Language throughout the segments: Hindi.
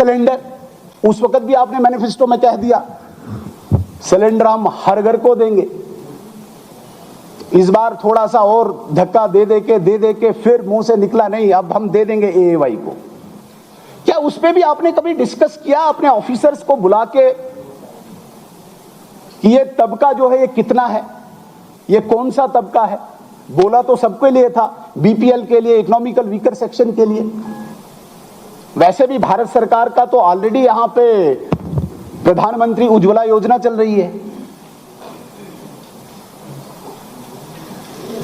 सिलेंडर, उस वक्त भी आपने मैनिफेस्टो में कह दिया सिलेंडर हम हर घर को देंगे। इस बार थोड़ा सा और धक्का दे दे के फिर मुंह से निकला नहीं अब हम दे देंगे एएवाई को। क्या उस पे भी आपने कभी डिस्कस किया अपने ऑफिसर्स को बुला के कि ये तबका जो है ये कितना है, ये कौन सा तबका है? बोला तो सबके लिए था, बीपीएल के लिए, इकोनॉमिकल वीकर सेक्शन के लिए। वैसे भी भारत सरकार का तो ऑलरेडी यहां पे प्रधानमंत्री उज्ज्वला योजना चल रही है।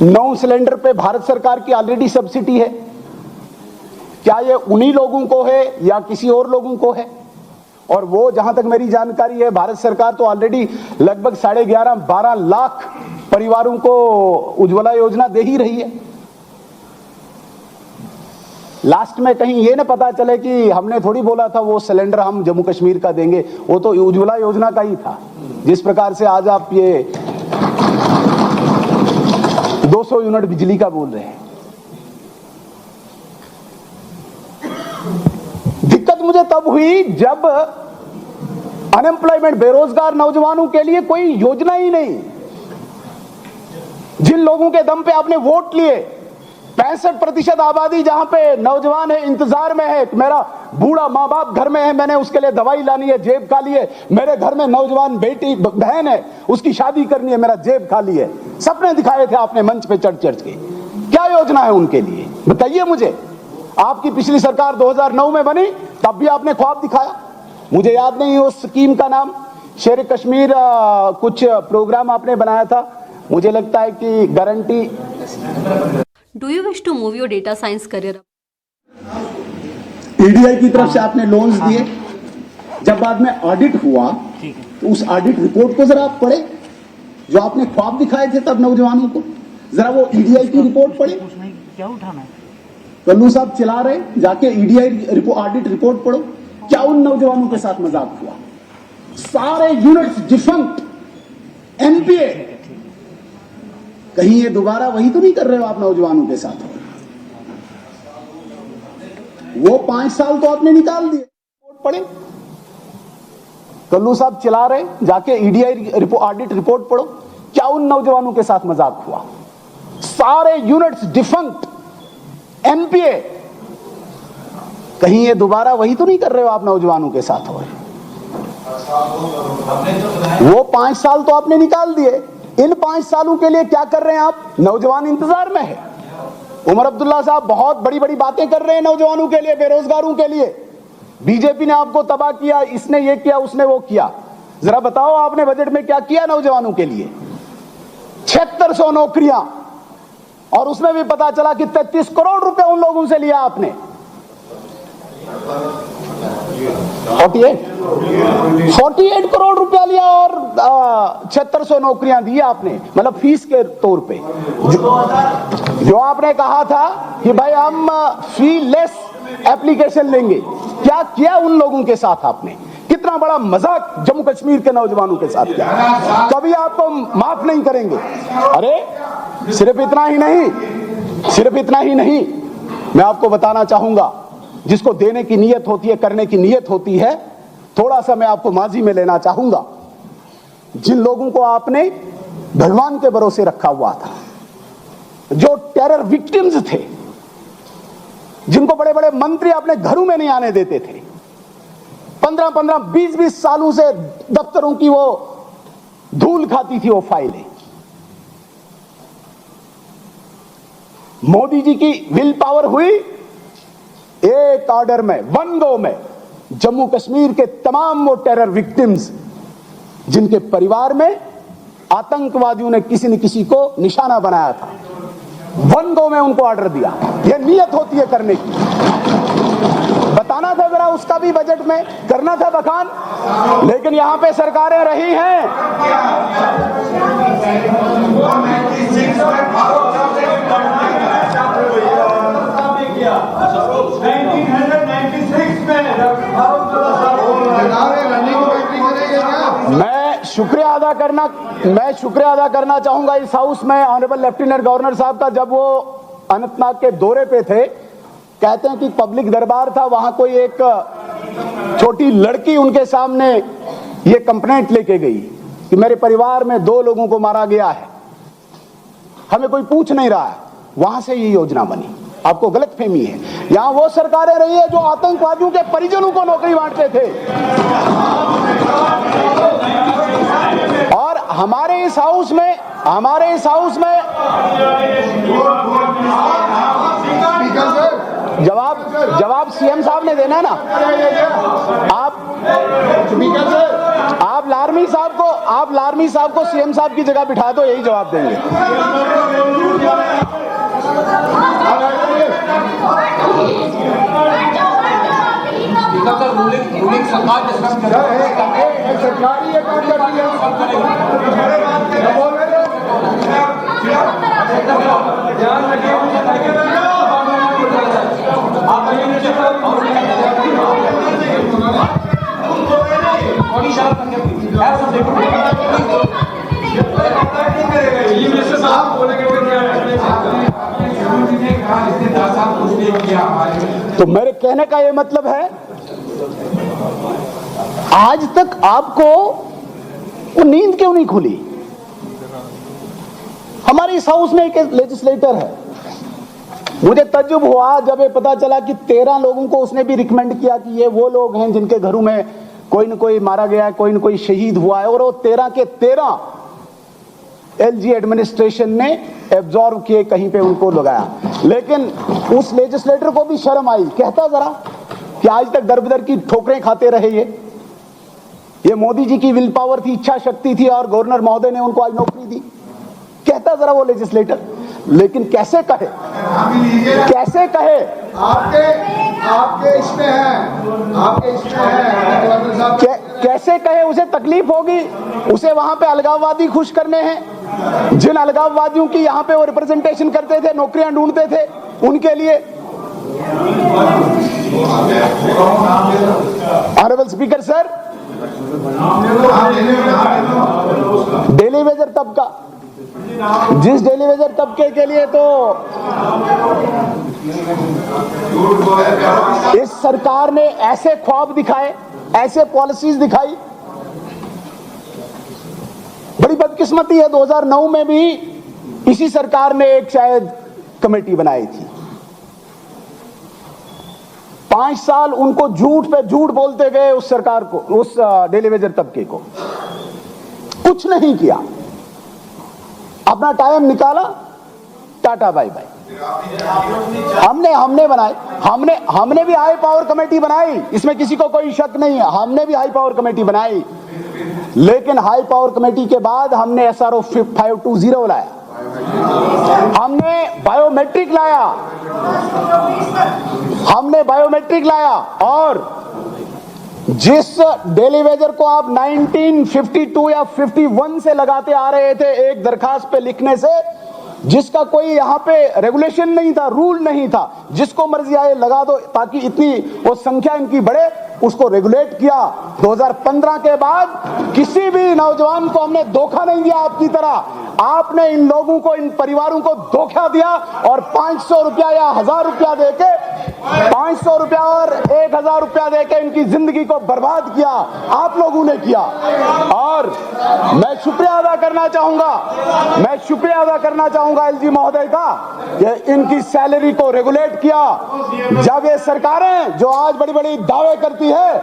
9 सिलेंडर पे भारत सरकार की ऑलरेडी सब्सिडी है। क्या ये उन्हीं लोगों को है या किसी और लोगों को है? और वो जहां तक मेरी जानकारी है भारत सरकार तो ऑलरेडी लगभग 11.5-12 लाख परिवारों को उज्ज्वला योजना दे ही रही है। लास्ट में कहीं ये ना पता चले कि हमने थोड़ी बोला था वो सिलेंडर हम जम्मू कश्मीर का देंगे, वो तो उज्ज्वला योजना का ही था। जिस प्रकार से आज आप ये 200 यूनिट बिजली का बोल रहे हैं। दिक्कत मुझे तब हुई जब अनएम्प्लॉयमेंट, बेरोजगार नौजवानों के लिए कोई योजना ही नहीं। जिन लोगों के दम पे आपने वोट लिए, 65% आबादी जहां पे नौजवान है, इंतजार में है, मेरा बूढ़ा माँ बाप घर में है, मैंने उसके लिए दवाई लानी है, जेब खाली है, मेरे घर में नौजवान बेटी बहन है, उसकी शादी करनी है, मेरा जेब खाली है। सपने दिखाए थे आपने मंच पे चढ़ के। क्या योजना है उनके लिए बताइए मुझे। आपकी पिछली सरकार 2009 में बनी, तब भी आपने ख्वाब दिखाया। मुझे याद नहीं उस स्कीम का नाम, शेर कश्मीर कुछ प्रोग्राम आपने बनाया था, मुझे लगता है कि guarantee. Do you wish to move your data science career? EDI की तरफ से आपने लोन्स दिए, जब बाद में ऑडिट हुआ तो उस ऑडिट रिपोर्ट को जरा आप पढ़े, जो आपने ख्वाब दिखाए थे तब नौजवानों को, जरा वो ईडीआई की रिपोर्ट पढ़े। क्या उठाना है? कल्लू साहब चिल्ला रहे, जाके ईडीआई ऑडिट रिपोर्ट पढ़ो। क्या उन नौजवानों के साथ मजाक हुआ? सारे यूनिट्स डिफंक्ट, एनपीए। कहीं ये दोबारा वही तो नहीं कर रहे हो आप नौजवानों के साथ? वो 5 साल तो आपने निकाल दिए। रिपोर्ट पढ़े, कल्लू साहब चिल्ला रहे, जाके ईडीआई ऑडिट रिपोर्ट पढ़ो। क्या उन नौजवानों के साथ मजाक हुआ? सारे यूनिट्स डिफंक्ट, एनपीए। कहीं ये दोबारा वही तो नहीं कर रहे हो आप नौजवानों के साथ? हो वो 5 साल तो आपने निकाल दिए। इन 5 सालों के लिए क्या कर रहे हैं आप? नौजवान इंतजार में है। उमर अब्दुल्ला साहब बहुत बड़ी बड़ी बातें कर रहे हैं नौजवानों के लिए, बेरोजगारों के लिए। बीजेपी ने आपको तबाह किया, इसने ये किया, उसने वो किया। जरा बताओ आपने बजट में क्या किया नौजवानों के लिए? 7600 नौकरियां, और उसमें भी पता चला कि 33 करोड़ रुपए उन लोगों से लिया आपने। 48 करोड़ रुपया लिया और 7600 नौकरियां दी आपने, मतलब फीस के तौर पे। जो आपने कहा था कि भाई हम फी लेस एप्लीकेशन लेंगे, क्या किया उन लोगों के साथ आपने? कितना बड़ा मजाक जम्मू कश्मीर के नौजवानों के साथ किया। कभी आपको माफ नहीं करेंगे। अरे सिर्फ इतना ही नहीं, मैं आपको बताना चाहूंगा, जिसको देने की नियत होती है, करने की नियत होती है। थोड़ा सा मैं आपको माजी में लेना चाहूंगा। जिन लोगों को आपने भगवान के भरोसे रखा हुआ था, जो टेरर विक्टिम्स थे, जिनको बड़े बड़े मंत्री अपने घरों में नहीं आने देते थे, 15-15, 20-20 सालों से दफ्तरों की वो धूल खाती थी वो फाइलें। मोदी जी की विल पावर हुई, एक ऑर्डर में, वन गो में जम्मू कश्मीर के तमाम वो टेरर विक्टिम्स, जिनके परिवार में आतंकवादियों ने किसी न किसी को निशाना बनाया था, वन गो में उनको ऑर्डर दिया। यह नियत होती है करने की। बताना था जरा, उसका भी बजट में करना था बखान, लेकिन यहां पे सरकारें रही हैं। मैं शुक्रिया अदा करना चाहूंगा इस हाउस में ऑनरेबल लेफ्टिनेंट गवर्नर साहब का। जब वो अनंतनाग के दौरे पे थे, कहते हैं कि पब्लिक दरबार था, वहां कोई एक छोटी लड़की उनके सामने ये कंप्लेंट लेके गई कि मेरे परिवार में 2 लोगों को मारा गया है, हमें कोई पूछ नहीं रहा है। वहां से ये योजना बनी। आपको गलतफहमी है, यहां वो सरकारें रही है जो आतंकवादियों के परिजनों को नौकरी बांटते थे। और हमारे इस हाउस में जवाब सीएम साहब ने देना ना। आप लारमी साहब को सीएम साहब की जगह बिठा दो, यही जवाब देंगे। रूलिंग सरकार डिस्कस कर रही है, सरकारी ये काम कर रही तो मेरे कहने का ये मतलब है, आज तक आपको वो नींद क्यों नहीं खुली? हमारे इस हाउस में एक लेजिस्लेटर है, मुझे तज्जुब हुआ जब ये पता चला कि 13 लोगों को उसने भी रिकमेंड किया कि ये वो लोग हैं जिनके घरों में कोई न कोई मारा गया है, कोई न कोई शहीद हुआ है, और वो 13 के 13 एलजी एडमिनिस्ट्रेशन ने एब्जॉर्ब किए, कहीं पे उनको लगाया। लेकिन उस लेजिस्लेटर को भी शर्म आई। कहता जरा कि आज तक दर बदर की ठोकरें खाते रहे ये मोदी जी की विल पावर थी, इच्छा शक्ति थी, और गवर्नर महोदय ने उनको आज नौकरी दी। कहता जरा वो लेजिस्लेटर, लेकिन कैसे कहे कैसे कहे? उसे तकलीफ होगी, उसे वहां पे अलगाववादी खुश करने हैं, जिन अलगाववादियों की यहां पे वो रिप्रेजेंटेशन करते थे, नौकरियां ढूंढते थे, उनके लिए। Honourable speaker sir, daily Vaser तबका, जिस डेली वेजर तबके के लिए तो इस सरकार ने ऐसे ख्वाब दिखाए, ऐसे पॉलिसीज दिखाई। बड़ी बदकिस्मती है, 2009 में भी इसी सरकार ने एक शायद कमेटी बनाई थी। 5 साल उनको झूठ पे झूठ बोलते गए उस सरकार को, उस डेली वेजर तबके को। कुछ नहीं किया, अपना टाइम निकाला, टाटा बाय बाय। हमने बनाए, हमने भी हाई पावर कमेटी बनाई, इसमें किसी को कोई शक नहीं है। हमने भी हाई पावर कमेटी बनाई, लेकिन हाई पावर कमेटी के बाद हमने एसआरओ 520 लाया, हमने बायोमेट्रिक लाया, और जिस डेली वेजर को आप 1952 या 51 से लगाते आ रहे थे एक दरखास्त पे लिखने से, जिसका कोई यहाँ पे रेगुलेशन नहीं था, रूल नहीं था, जिसको मर्जी आए लगा दो ताकि इतनी वो संख्या इनकी बढ़े, उसको रेगुलेट किया। 2015 के बाद किसी भी नौजवान को हमने धोखा नहीं दिया आपकी तरह। आपने इन लोगों को, इन परिवारों को धोखा दिया और 500 रुपया या 1000 रुपया देके, 500 रुपया और 1000 रुपया देके इनकी जिंदगी को बर्बाद किया, आप लोगों ने किया। और मैं शुक्रिया अदा करना चाहूंगा एलजी महोदय का, कि इनकी सैलरी को रेगुलेट किया। जब ये सरकारें जो आज बड़ी बड़ी दावे करती है,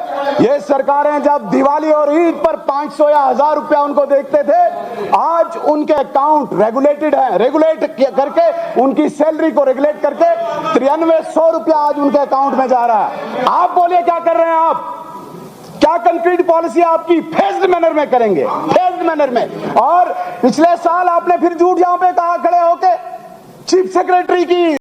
ये सरकारें जब दिवाली और ईद पर 500 या 1000 रुपया उनको देखते थे, आज उनके अकाउंट रेगुलेटेड है, रेगुलेट करके उनकी सैलरी को रेगुलेट करके 9300 रुपया आज उनके अकाउंट में जा रहा है। आप बोलिए क्या कर रहे हैं? आप क्या कंक्रीट पॉलिसी आपकी फेज्ड मैनर में करेंगे? फेज्ड मैनर में। और पिछले साल आपने फिर झूठ यहां पे कहा खड़े होके, चीफ सेक्रेटरी की